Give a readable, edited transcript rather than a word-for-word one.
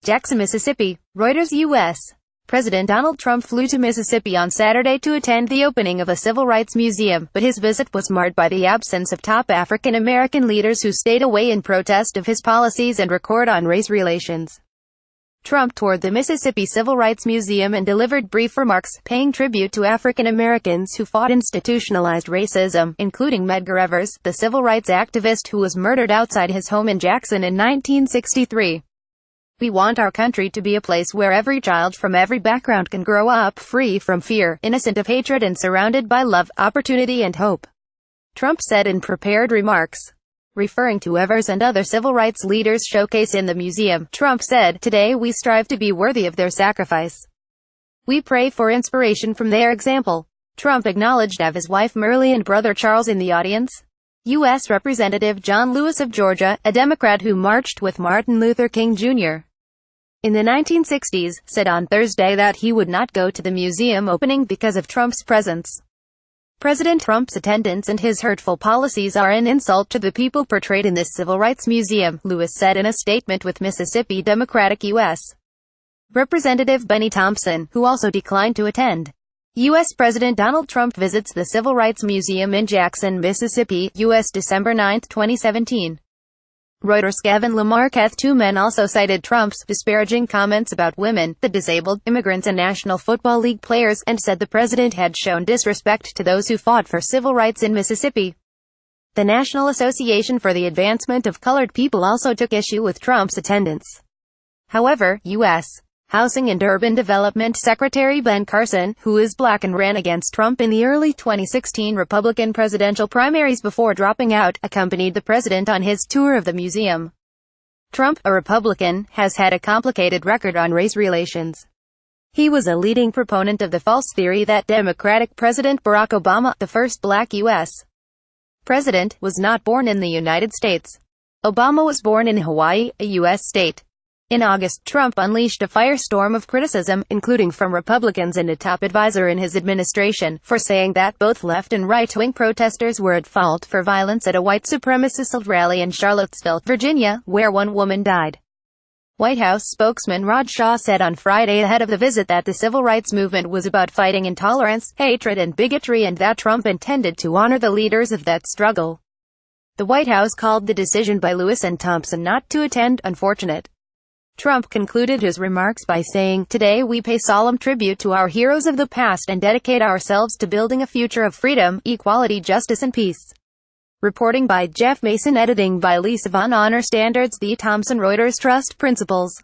Jackson, Mississippi. Reuters U.S. President Donald Trump flew to Mississippi on Saturday to attend the opening of a civil rights museum, but his visit was marred by the absence of top African-American leaders who stayed away in protest of his policies and record on race relations. Trump toured the Mississippi Civil Rights Museum and delivered brief remarks, paying tribute to African Americans who fought institutionalized racism, including Medgar Evers, the civil rights activist who was murdered outside his home in Jackson in 1963. We want our country to be a place where every child from every background can grow up free from fear, innocent of hatred and surrounded by love, opportunity and hope, Trump said in prepared remarks. Referring to Evers and other civil rights leaders showcased in the museum, Trump said, "Today we strive to be worthy of their sacrifice. We pray for inspiration from their example." Trump acknowledged Evers' wife Merle and brother Charles in the audience. U.S. Representative John Lewis of Georgia, a Democrat who marched with Martin Luther King Jr. in the 1960s, said on Thursday that he would not go to the museum opening because of Trump's presence. President Trump's attendance and his hurtful policies are an insult to the people portrayed in this civil rights museum, Lewis said in a statement with Mississippi Democratic U.S. Representative Benny Thompson, who also declined to attend. U.S. President Donald Trump visits the Civil Rights Museum in Jackson, Mississippi, U.S. December 9, 2017. Reuters Gavin Lamarquette. Two men also cited Trump's disparaging comments about women, the disabled, immigrants and National Football League players, and said the president had shown disrespect to those who fought for civil rights in Mississippi. The National Association for the Advancement of Colored People also took issue with Trump's attendance. However, U.S. Housing and Urban Development Secretary Ben Carson, who is black and ran against Trump in the early 2016 Republican presidential primaries before dropping out, accompanied the president on his tour of the museum. Trump, a Republican, has had a complicated record on race relations. He was a leading proponent of the false theory that Democratic President Barack Obama, the first black U.S. president, was not born in the United States. Obama was born in Hawaii, a U.S. state. In August, Trump unleashed a firestorm of criticism, including from Republicans and a top advisor in his administration, for saying that both left and right-wing protesters were at fault for violence at a white supremacist rally in Charlottesville, Virginia, where one woman died. White House spokesman Rod Shaw said on Friday ahead of the visit that the civil rights movement was about fighting intolerance, hatred and bigotry and that Trump intended to honor the leaders of that struggle. The White House called the decision by Lewis and Thompson not to attend unfortunate. Trump concluded his remarks by saying, "Today we pay solemn tribute to our heroes of the past and dedicate ourselves to building a future of freedom, equality, justice and peace." Reporting by Jeff Mason. Editing by Lisa Von. Honor Standards. The Thomson Reuters Trust Principles.